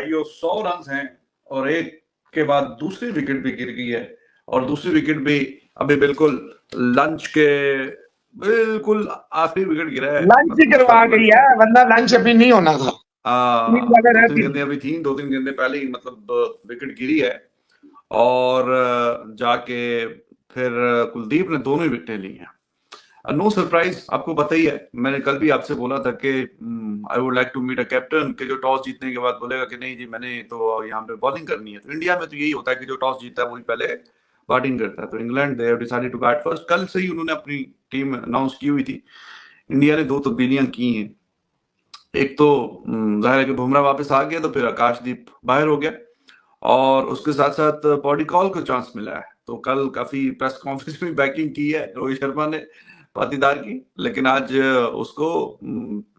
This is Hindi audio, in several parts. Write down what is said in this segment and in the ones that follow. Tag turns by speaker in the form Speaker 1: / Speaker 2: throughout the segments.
Speaker 1: भाइयों 100 रन हैं और एक के बाद दूसरी विकेट भी गिर गई है और दूसरी विकेट भी अभी बिल्कुल लंच के बिल्कुल आखिरी विकेट गिरा है।
Speaker 2: लंच ही करवा गई है, वरना लंच अभी नहीं होना था।
Speaker 1: दो तीन गेंदें अभी थी, 2-3 गेंदें पहले ही मतलब विकेट गिरी है और जाके फिर कुलदीप ने दोनों ही विकेटें ली हैं। नो सरप्राइज, आपको पता ही है, मैंने कल भी आपसे बोला था कि I would like to meet a captain के जो टॉस जीतने के बाद बोलेगा कि नहीं जी मैंने तो यहाँ पे बॉलिंग करनी है। तो इंडिया में तो यही होता है कि जो टॉस जीतता है वही पहले बैटिंग करता है। तो England they have decided to bat first. कल से ही उन्होंने अपनी टीम अनाउंस की हुई थी। इंडिया ने 2 तब्दीलियां की हैं। एक तो जाहिर है कि बुमराह वापस आ गया, तो फिर आकाशदीप बाहर हो गया और उसके साथ साथ बॉडी कॉल को चांस मिला है। तो कल काफी प्रेस कॉन्फ्रेंस में बैकिंग की है रोहित शर्मा ने पाटीदार की, लेकिन आज उसको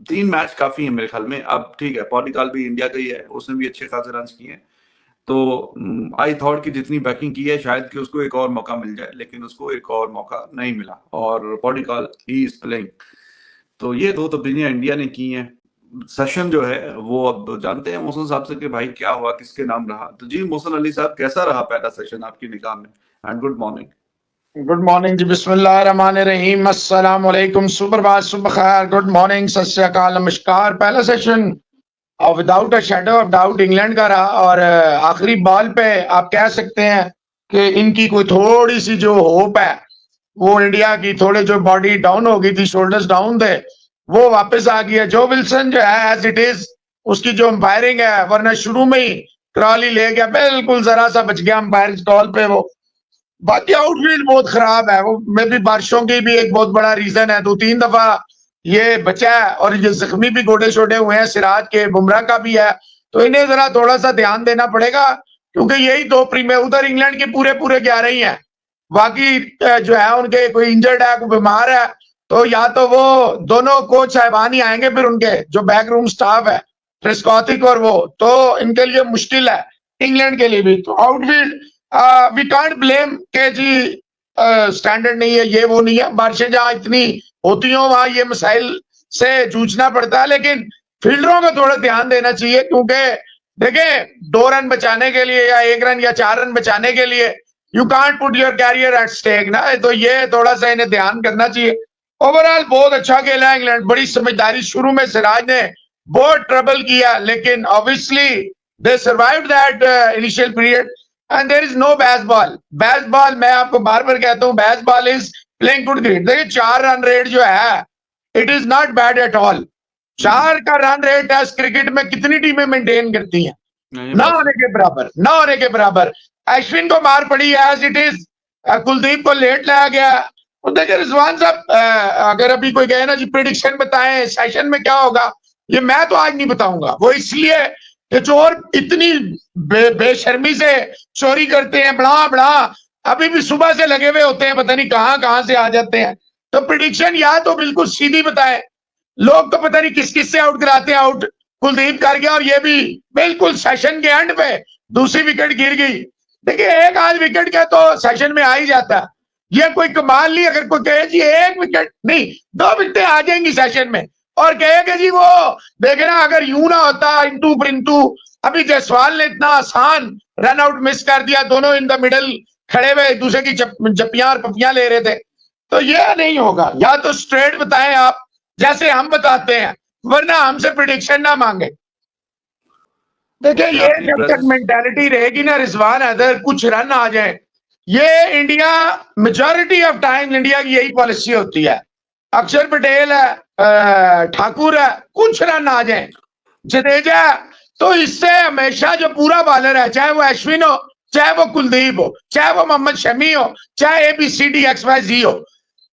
Speaker 1: 3 मैच काफी है मेरे ख्याल में। अब ठीक है, पॉलीकाल भी इंडिया का ही है, उसने भी अच्छे खासे रन किए हैं। तो आई थॉट कि जितनी बैकिंग की है शायद कि उसको एक और मौका मिल जाए, लेकिन उसको एक और मौका नहीं मिला और पॉलीकाल ही इज प्लेइंग। तो ये 2 तब्दीलियां इंडिया ने की हैं। सेशन जो है वो अब जानते हैं मोहसिन साहब से कि भाई क्या हुआ, किसके नाम रहा। तो जी मोहसिन अली साहब, कैसा रहा पहला सेशन आपकी निगाह में? And good morning.
Speaker 2: Good morning जी, बिस्मिल्लाहिर्रहमानिर्रहीम, अस्सलाम वालेकुम, सुप्रभात, सुबह खैर, गुड मॉर्निंग, सत श्री अकाल, नमस्कार। पहला session without a shadow of doubt England का रहा और आखिरी बॉल पे आप कह सकते हैं कि इनकी कोई थोड़ी सी जो होप है वो इंडिया की थोड़ी जो बॉडी डाउन हो गई थी, शोल्डर्स डाउन थे, वो वापस आ गई है। जो विल्सन जो है एज इट इज, उसकी जो अंपायरिंग है, वरना शुरू में ही क्रॉली ले गया, बिल्कुल जरा सा बच गया अंपायर कॉल पे वो। बाकी आउटफील्ड बहुत खराब है, वो में भी बारिशों की भी एक बहुत बड़ा रीजन है। 2-3 दफा ये बचा है और ये जख्मी भी गोडे शोडे हुए हैं, सिराज के, बुमराह का भी है। तो इन्हें जरा थोड़ा सा ध्यान देना पड़ेगा, क्योंकि यही 2 प्रीमियर, उधर इंग्लैंड के पूरे पूरे 11 ही हैं, बाकी जो है उनके कोई इंजर्ड है, कोई बीमार है। तो या तो वो दोनों कोच साहबान ही आएंगे, फिर उनके जो बैकरूम स्टाफ है ट्रिस्कॉथिक और वो, तो इनके लिए मुश्किल है, इंग्लैंड के लिए भी। तो आउटफील्ड वी कांट ब्लेम के जी स्टैंडर्ड नहीं है, ये वो नहीं है। बारिशें जहां इतनी होती हो वहां ये मसाइल से जूझना पड़ता है, लेकिन फील्डरों को थोड़ा ध्यान देना चाहिए, क्योंकि देखें 2 रन बचाने के लिए या 1 रन या 4 रन बचाने के लिए you can't put your career at stake ना। तो ये थोड़ा सा इन्हें ध्यान करना चाहिए। ओवरऑल बहुत अच्छा खेला इंग्लैंड, बड़ी समझदारी। शुरू में सिराज ने बहुत ट्रबल किया, लेकिन obviously they survived that initial period and there is no Bazball. Bazball मैं आपको बार बार कहता हूं, Bazball is playing good cricket. देखिए 4 रन रेट जो है it is not bad at all. 4 का रन रेट टेस्ट क्रिकेट में कितनी टीमें मेंटेन करती हैं? ना होने के बराबर, ना होने के बराबर। अश्विन को मार पड़ी एज इट इज, कुलदीप को लेट लाया गया। और देखिए रिजवान साहब, अगर अभी कोई कहे ना जी प्रिडिक्शन बताएं सेशन में क्या होगा, ये मैं तो आज नहीं बताऊंगा। वो इसलिए कि चोर इतनी बेशर्मी से चोरी करते हैं, बड़ा बड़ा अभी भी सुबह से लगे हुए होते हैं, पता नहीं कहां कहां से आ जाते हैं। तो प्रिडिक्शन या तो बिल्कुल सीधी बताएं, लोग तो पता नहीं किस किस से आउट कराते हैं। आउट कुलदीप कर गया और ये भी बिल्कुल सेशन के एंड पे दूसरी विकेट गिर गई। देखिए एक आध विकेट का तो सेशन में आ ही जाता, ये कोई कमाल नहीं। अगर कोई कहे जी 1 विकेट नहीं 2 विकेटें आ जाएंगी सेशन में, और कहेगा जी वो देखना अगर यूं ना होता इंटू पर इंटू, अभी जायसवाल ने इतना आसान रन आउट मिस कर दिया, दोनों इन द मिडल खड़े हुए एक दूसरे की जपियां और पपियां ले रहे थे। तो ये नहीं होगा, या तो स्ट्रेट बताएं आप जैसे हम बताते हैं, वरना हमसे प्रिडिक्शन ना मांगे। देखिए ये जब तक मेंटालिटी रहेगी ना रिजवान अदर, कुछ रन आ जाए, ये India majority of time India की यही पॉलिसी होती है। अक्षर पटेल है, ठाकुर है, कुछ रन आ जाए, जडेजा, तो इससे हमेशा जो पूरा बॉलर है, चाहे वो अश्विन हो, चाहे वो कुलदीप हो, चाहे वो मोहम्मद शमी हो, चाहे ABCDXYZ हो,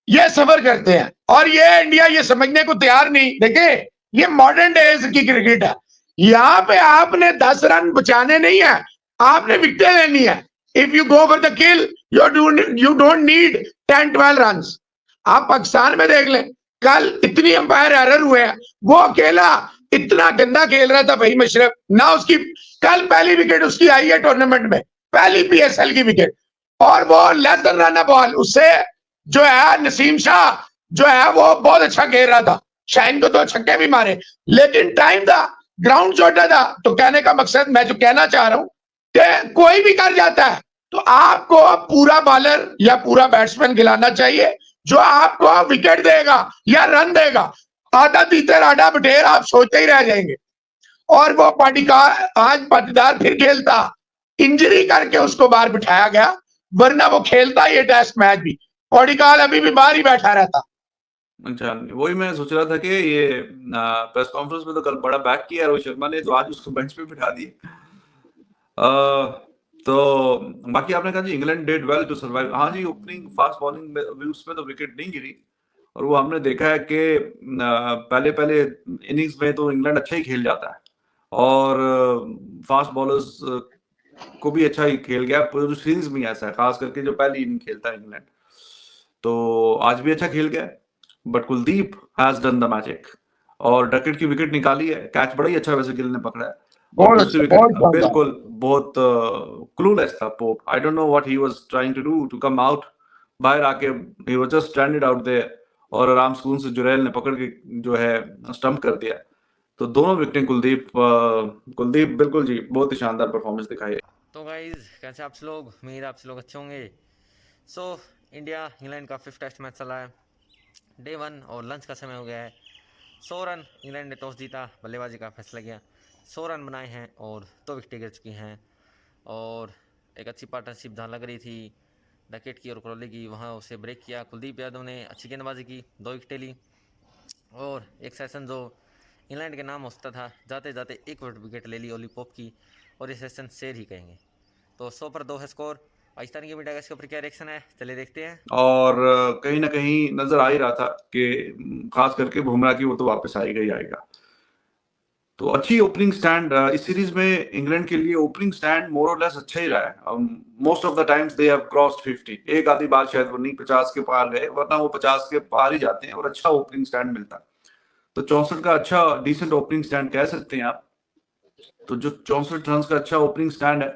Speaker 2: ये सफर करते हैं। और ये इंडिया ये समझने को तैयार नहीं। देखिए ये मॉडर्न डेज की क्रिकेट है, यहाँ पे आपने 10 रन बचाने नहीं है, आपने विकेटें लेनी है। If you go for the kill you don't need 10-12 run. आप पाकिस्तान में देख लें, कल इतनी अंपायर एरर हुए हैं, वो अकेला इतना गंदा खेल रहा था भाई मशरफ ना। उसकी कल पहली विकेट उसकी आई है टूर्नामेंट में, पहली PSL की विकेट, और वो लेस देन रन बॉल। उससे जो है नसीम शाह जो है वो बहुत अच्छा खेल रहा था, शाइन को तो छक्के भी मारे, लेकिन टाइम था ग्राउंड छोटा था। तो कहने का मकसद मैं जो कहना चाह रहा हूं कि कोई भी कर जाता है, तो आपको पूरा बॉलर या पूरा बैट्समैन खिलाना चाहिए जो आपको विकेट देगा या रन देगा। आधा तीतर आधा बटेर आप सोचते ही रह जाएंगे। और वो पाटीदार आज पाटीदार फिर खेलता, इंजरी करके उसको बाहर बिठाया गया, वरना वो खेलता ये टेस्ट मैच भी। पाटीदार अभी भी बाहर ही बैठा रहता।
Speaker 1: अच्छा, वही मैं सोच रहा था कि ये प्रेस कॉन्फ्रेंस में तो कल बड़ा बैक किया रोहित शर्मा ने, तो आज उसको बेंच पे बिठा दिए। तो बाकी आपने कहा जी England did well to survive. हाँ जी, ओपनिंग फास्ट बॉलिंग में उसमें तो विकेट नहीं गिरी, और वो हमने देखा है कि पहले पहले इनिंग्स में तो इंग्लैंड अच्छा ही खेल जाता है, और फास्ट बॉलर्स को भी अच्छा ही खेल गया। पूरी सीरीज में ऐसा है, खास करके जो पहली इनिंग खेलता है इंग्लैंड, तो आज भी अच्छा खेल गया। But Kuldeep has done the magic, और डकेट की विकेट निकाली है। कैच बड़ा ही अच्छा वैसे गिल ने पकड़ा है, और
Speaker 2: बहुत
Speaker 1: दूसरी
Speaker 2: अच्छा,
Speaker 1: विकेट
Speaker 2: बहुत शानदार।
Speaker 1: बिल्कुल बहुत क्लूलेस था Pope. I don't know what he was trying to do to come out. बाहर आके he was just stranded out there, और आराम सुकून से जुरैल ने पकड़ के जो है स्टंप कर दिया। तो दोनों विकेटें कुलदीप बिल्कुल जी बहुत ही शानदार परफॉर्मेंस दिखाई है।
Speaker 3: तो गाइज कैसे आप लोग, उम्मीद आप लोग अच्छे होंगे। सो इंडिया इंग्लैंड का 5th टेस्ट मैच चला है, डे 1 और लंच का समय हो गया है। 100 रन इंग्लैंड ने टॉस जीता, बल्लेबाजी का फैसला किया, 100 रन बनाए हैं और 2 विकेटें गिर चुकी हैं। और एक अच्छी पार्टनरशिप जहाँ लग रही थी डकेट की और क्रॉली की, वहाँ उसे ब्रेक किया। कुलदीप यादव ने अच्छी गेंदबाजी की, 2 विकेटें ली। और एक सेशन जो इंग्लैंड के नाम हो सकता था, जाते जाते 1 विकेट ले ली ओली पोप की, और ये सेशन शेर ही कहेंगे। तो 100 पर 2 है स्कोर। पाकिस्तान की मीडिया का इसके ऊपर क्या रिएक्शन है, चलिए देखते हैं।
Speaker 1: और कहीं ना कहीं नजर आ ही रहा था कि खास करके बुमराह की वो तो वापस आएगा ही आएगा। तो अच्छी ओपनिंग स्टैंड इस सीरीज में इंग्लैंड के लिए ओपनिंग स्टैंड मोर और लेस अच्छा ही रहा है। Most of the times they have crossed 50। एक आधी बार शायद वो नहीं 50 के पार गए, वरना वो 50 के पार ही जाते हैं और अच्छा ओपनिंग स्टैंड मिलता है। तो 64 का अच्छा डिसेंट ओपनिंग स्टैंड कह सकते हैं आप। तो जो 64 रन का अच्छा ओपनिंग स्टैंड है,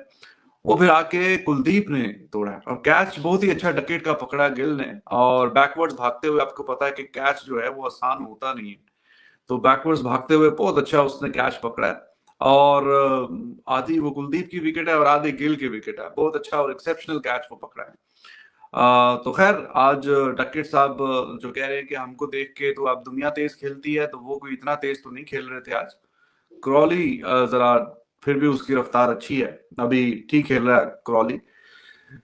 Speaker 1: वो फिर आके कुलदीप ने तोड़ा है, और कैच बहुत ही अच्छा डकेट का पकड़ा गिल ने। और बैकवर्ड्स भागते हुए, आपको पता है कि कैच जो है वो आसान होता नहीं है, तो बैकवर्ड्स भागते हुए बहुत अच्छा उसने कैच पकड़ा है। और आधी वो कुलदीप की विकेट है और आधी गिल की विकेट है। बहुत अच्छा और एक्सेप्शनल कैच वो पकड़ा है। तो खैर आज डकेट साहब जो कह रहे हैं कि हमको देख के तो अब दुनिया तेज खेलती है, तो वो कोई इतना तेज तो नहीं खेल रहे थे आज। क्रॉली जरा फिर भी उसकी रफ्तार अच्छी है, अभी ठीक खेल रहा है क्रॉली।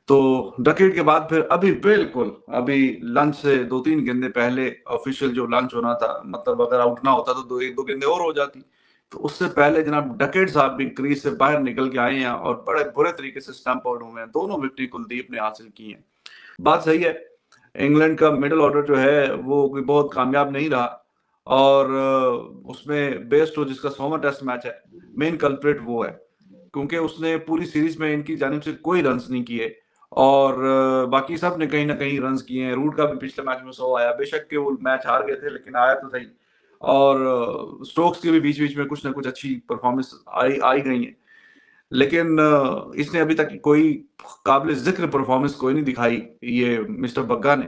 Speaker 1: तो डकेट के बाद फिर अभी बिल्कुल अभी लंच से 2-3 गेंदे पहले ऑफिशियल जो लंच होना था, मतलब अगर आउट ना होता तो 1-2 गेंदे और हो जाती। तो उससे पहले जनाब डकेट साहब भी क्रीज से बाहर निकल के आए हैं और बड़े बुरे तरीके से स्टंप आउट हुए हैं। दोनों विकेट कुलदीप ने हासिल की हैं। बात सही है, इंग्लैंड का मिडिल ऑर्डर जो है वो कोई बहुत कामयाब नहीं रहा, और उसमें बेस्ट हो जिसका 100वां टेस्ट मैच है, मेन कल्प्रिट वो है, क्योंकि उसने पूरी सीरीज में इनकी जानिब से कोई रन्स नहीं किए, और बाकी सब ने कहीं ना कहीं रन्स किए हैं। रूट का भी पिछले मैच में 100 आया, बेशक के वो मैच हार गए थे लेकिन आया तो सही। और स्टोक्स के भी बीच बीच में कुछ ना कुछ अच्छी परफॉर्मेंस आई आई गई है, लेकिन इसने अभी तक कोई काबिल जिक्र परफॉर्मेंस कोई नहीं दिखाई ये मिस्टर बग्गा ने।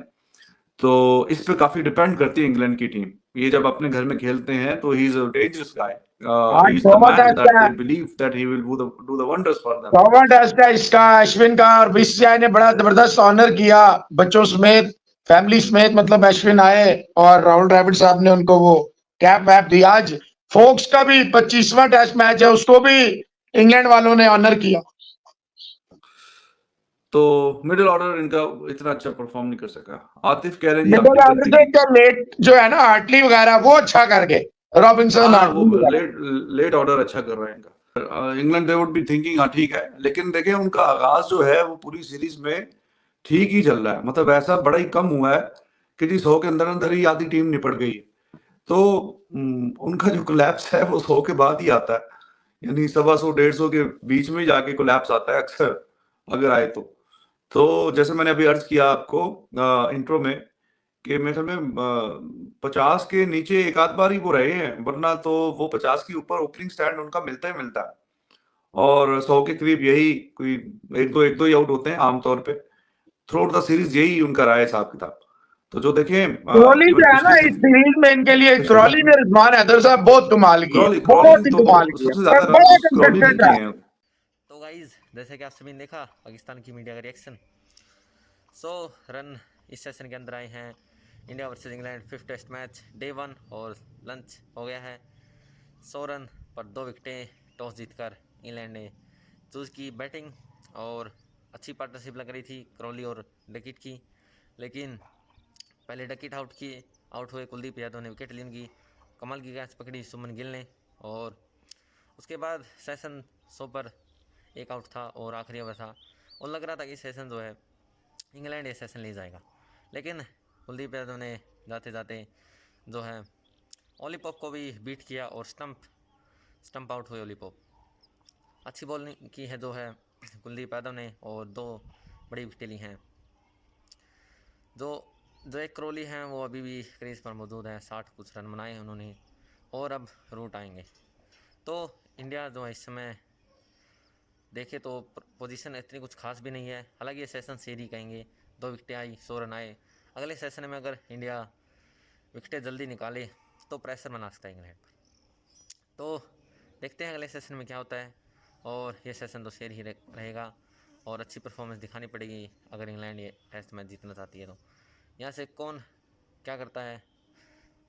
Speaker 1: तो इस पे काफी डिपेंड करती है इंग्लैंड की टीम। ये जब अपने घर में खेलते हैं तो he is a dangerous guy, he
Speaker 2: आज
Speaker 1: इज द
Speaker 2: 100वां
Speaker 1: मैन
Speaker 2: टेस्ट
Speaker 1: दैट
Speaker 2: है,
Speaker 1: they believe that he will do the wonders for them.
Speaker 2: 100वां टेस्ट है इसका अश्विन का, और बीसीसीआई ने बड़ा जबरदस्त ऑनर किया बच्चों समेत, फैमिली समेत। मतलब अश्विन आए और राहुल द्रविड़ साहब ने उनको वो कैप वैप दी। आज फोक्स का भी 25वां टेस्ट मैच है, उसको भी इंग्लैंड वालों ने ऑनर किया।
Speaker 1: तो मिडिल ऑर्डर इनका इतना अच्छा परफॉर्म नहीं कर सका। आतिफ कह रहे हैं जी
Speaker 2: मिडिल
Speaker 1: अपनी
Speaker 2: ऑर्डर
Speaker 1: गलती
Speaker 2: के
Speaker 1: की।
Speaker 2: इनका लेट जो है ना, हार्टली वगैरह, वो अच्छा कर गए। रॉबिन्सन,
Speaker 1: हाँ वो
Speaker 2: हार्टली वगैरह।
Speaker 1: लेट लेट ऑर्डर अच्छा कर रहे हैं इनका। England they would be thinking हाँ ठीक है, लेकिन देखें उनका आगाज जो है वो पूरी सीरीज में ठीक ही चल रहा है। मतलब ऐसा बड़ा ही कम हुआ है कि जी 100 के अंदर अंदर ही आधी टीम निपट गई। तो उनका जो कोलैप्स है वो 100 के बाद ही आता है, यानी 125 150 के बीच में जाके कोलैप्स आता है अक्सर, अगर आए तो। तो जैसे मैंने अभी अर्ज किया आपको इंट्रो में कि मेरे ख्याल में 50 के नीचे एक आध बार ही वो रहे हैं, वरना तो वो 50 के ऊपर ओपनिंग स्टैंड उनका मिलता ही मिलता है। और 100 के करीब यही कोई एक दो ही आउट होते हैं आमतौर पे। थ्रू आउट द सीरीज यही उनका रहा है हिसाब किताब। तो जो देखें
Speaker 2: क्रॉली
Speaker 1: केवल
Speaker 2: जो है ना
Speaker 1: पिछली
Speaker 2: इस सीरीज में इनके लिए,
Speaker 1: पिछले
Speaker 2: क्रॉली ने रिजवान हैदर साहब बहुत कमाल की है,
Speaker 1: क्रॉली
Speaker 2: बहुत
Speaker 1: क्रॉली
Speaker 2: ही
Speaker 1: तो
Speaker 2: कमाल की है,
Speaker 1: सबसे ज्यादा रन
Speaker 2: बड़ा
Speaker 1: तो क्रॉली ने
Speaker 2: कंसिस्टेंट
Speaker 1: किए
Speaker 2: है।
Speaker 1: हैं।
Speaker 3: तो गाइज जैसे कि आप सभी ने देखा पाकिस्तान की मीडिया का रिएक्शन, 100 रन इस सेशन के अंदर आए हैं। India versus England 5th test match day 1 और लंच हो गया है। 100 रन पर 2 विकेटें। टॉस जीतकर इंग्लैंड ने चूज़ की बैटिंग और अच्छी पार्टनरशिप लग रही थी क्रॉली और डकिट की, लेकिन पहले डकिट आउट हुए कुलदीप यादव ने विकेट ली उनकी। कमाल की कैच पकड़ी सुमन गिल ने, और उसके बाद सेशन 100 पर एक आउट था और आखिरी ओवर था, और लग रहा था कि सेशन जो है इंग्लैंड ये सेशन ले जाएगा, लेकिन कुलदीप यादव ने जाते जाते जो है ओली पॉप को भी बीट किया और स्टंप आउट हुए ओली पॉप। अच्छी बॉलिंग की है जो है कुलदीप यादव ने और 2 बड़ी विकेटें ली हैं। जो जो एक क्रॉली हैं वो अभी भी क्रीज पर मौजूद है, 60 कुछ रन बनाए हैं उन्होंने और अब रूट आएंगे। तो इंडिया जो है इस समय देखे तो पोजीशन इतनी कुछ खास भी नहीं है, हालांकि ये सेशन सीरी कहेंगे। 2 विकेटें आई, 100 रन आए। अगले सेशन में अगर इंडिया विकेटें जल्दी निकाले तो प्रेशर बना सकता है इंग्लैंड पर। तो देखते हैं अगले सेशन में क्या होता है, और ये सेशन तो शेर ही रहेगा और अच्छी परफॉर्मेंस दिखानी पड़ेगी अगर इंग्लैंड ये टेस्ट मैच जीतना चाहती है। तो यहाँ से कौन क्या करता है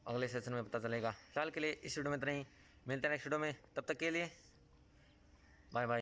Speaker 3: अगले सेशन में पता चलेगा। फिलहाल के लिए इस वीडियो में इतना ही, मिलते हैं नेक्स्ट वीडियो में, तब तक के लिए बाय बाय।